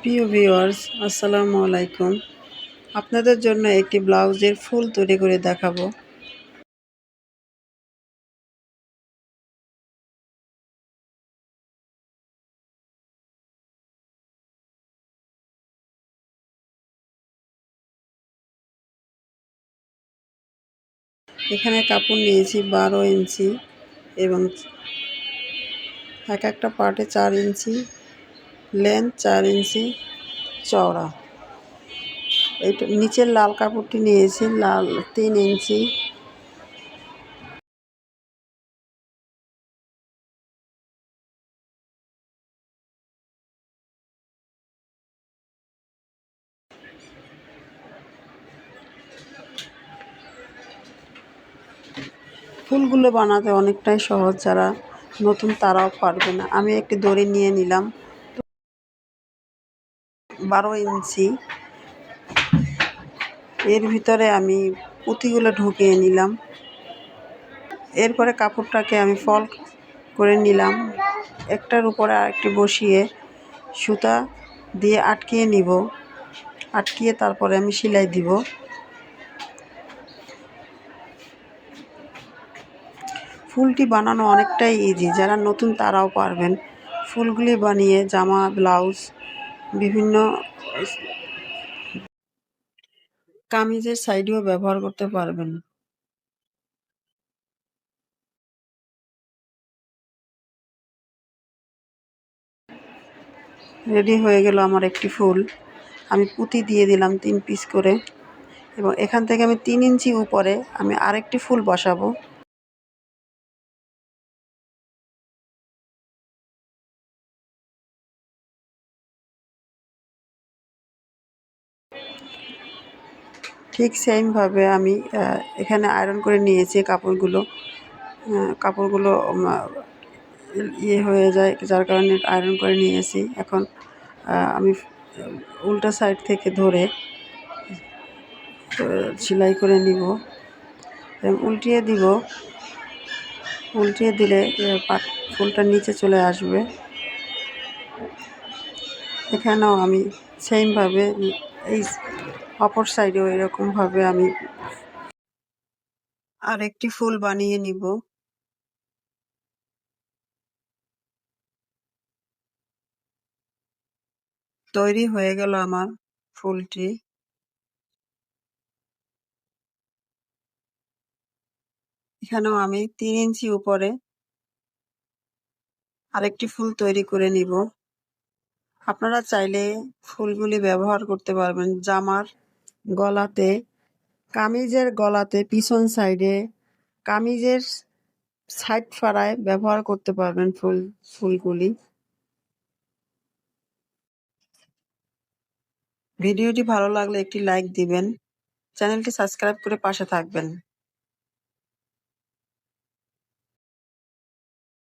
প্রিয় ভিউয়ার্স, আসসালামু আলাইকুম। আপনাদের জন্য একটি ব্লাউজের ফুল তৈরি করে দেখাবো। এখানে কাপড় নিয়েছি 12 ইঞ্চি এবং এক একটা পার্টে 4 ইঞ্চি লেন্থ, 4 ইঞ্চি চওড়া। এইটা নিচের লাল কাপড়টি নিয়েছি লাল 3 ইঞ্চি। ফুলগুলো বানাতে অনেকটাই সহজ, যারা নতুন তারাও পারবে না। আমি একটি দড়ি নিয়ে নিলাম 12 ইঞ্চি। এর ভিতরে আমি পুঁতিগুলো ঢুকিয়ে নিলাম। এরপরে কাপড়টাকে আমি ফল্ড করে নিলাম, একটার উপরে আরেকটি বসিয়ে সুতা দিয়ে আটকিয়ে নিব। আটকিয়ে তারপরে আমি সেলাই দিব। ফুলটি বানানো অনেকটাই ইজি, যারা নতুন তারাও পারবেন। ফুলগুলি বানিয়ে জামা, ব্লাউজ, বিভিন্ন কামিজের সাইডেও ব্যবহার করতে পারবেন। রেডি হয়ে গেল আমার একটি ফুল। আমি পুঁতি দিয়ে দিলাম 3 পিস করে, এবং এখান থেকে আমি 3 ইঞ্চি উপরে আমি আরেকটি ফুল বসাবো। ঠিক সেমভাবে আমি এখানে আয়রন করে নিয়েছি কাপড়গুলো। কাপড়গুলো ইয়ে হয়ে যায়, যার কারণে আয়রন করে নিয়েছি। এখন আমি উল্টা সাইড থেকে ধরে সেলাই করে নিব এবং উল্টিয়ে দিব। উল্টিয়ে দিলে ফুলটা নিচে চলে আসবে। এখানেও আমি সেমভাবে এই অপর সাইডেও এরকমভাবে আমি আরেকটি ফুল বানিয়ে নিব। তৈরি হয়ে গেল আমার ফুলটি। এখানেও আমি 3 ইঞ্চি উপরে আরেকটি ফুল তৈরি করে নিব। আপনারা চাইলে ফুলগুলি ব্যবহার করতে পারবেন জামার গলাতে, কামিজের গলাতে, পিছন সাইডে, কামিজের সাইড ফাড়ায় ব্যবহার করতে পারবেন ফুলগুলি। ভিডিওটি ভালো লাগলে একটি লাইক দিবেন, চ্যানেলটি সাবস্ক্রাইব করে পাশে থাকবেন।